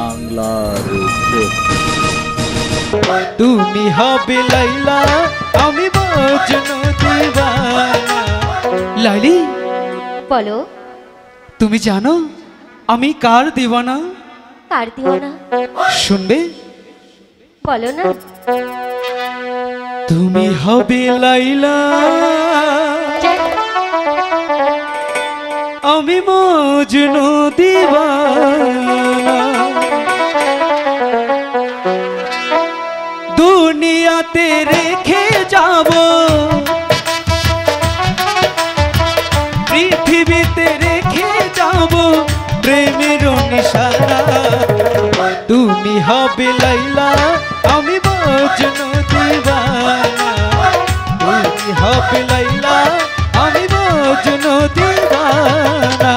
বাংলার তুমি হবে লাইলা আমি মজনু দিওয়ানা। লাইলি বলো, তুমি জানো আমি কার দিওয়ানা? কার দিওয়ানা শুনবে? বলো না। তুমি হবে লাইলা আমি মজনু দিওয়ানা। দুনিয়াতে রেখে যাব পৃথিবীতে রেখে যাব প্রেমের নিশানা। তুমি হবে লাইলা আমি মজনু দিওয়ানা। তুমি হবে লাইলা আমি মজনু দিওয়ানা।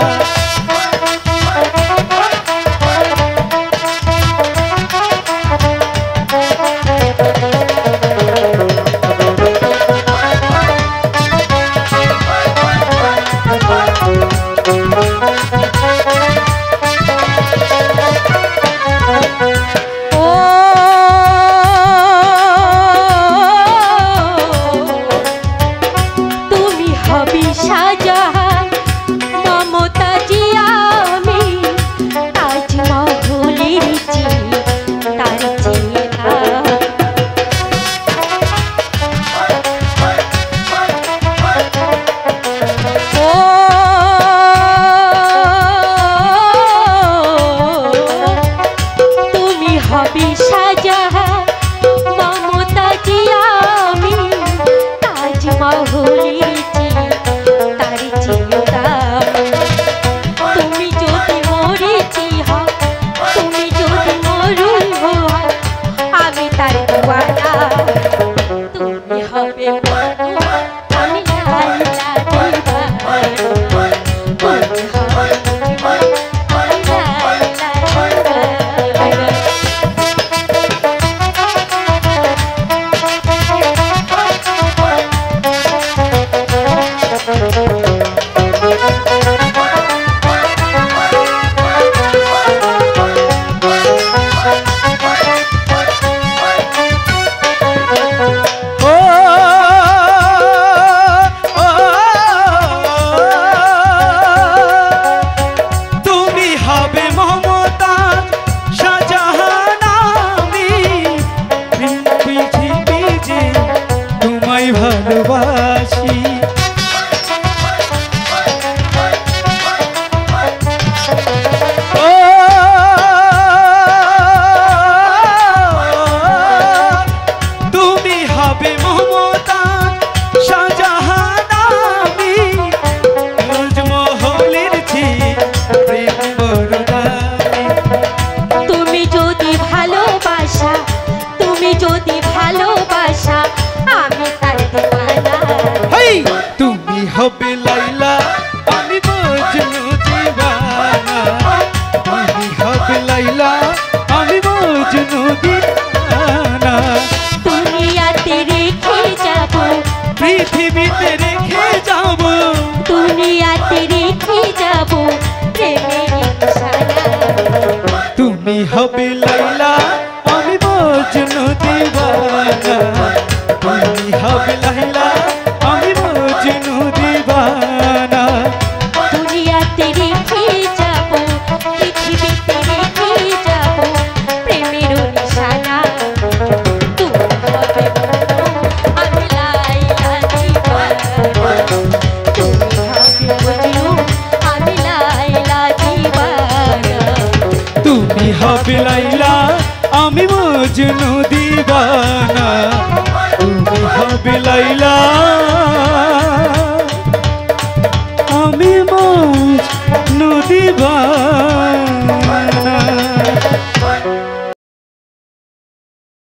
হবে লাইলা আমি মজনু দিওয়ানা। তুমি হবে লাইলা আমি মজনু দিওয়ানা। দুনিয়াতে রেখে যাব পৃথিবীতে রেখে যাব দুনিয়াতে রেখে যাব প্রেমের নিশানা। তুমি হবে লাইলা আমি মজনু দিওয়ানা। তুমি হবে লাইলা আমি মজনু দিওয়ানা। দুনিয়াতে রেখে যাব পৃথিবীতে রেখে যাব প্রেমের নিশানা। তুমি হবে আমি লাইলা দিওয়ানা। তুমি হবে মজনু আমি লাইলা দিওয়ানা। তুমি হবে লাইলা আমি মজনু দিওয়ানা। তুমি হবে লাইলা আমি মজনু দিওয়ানা।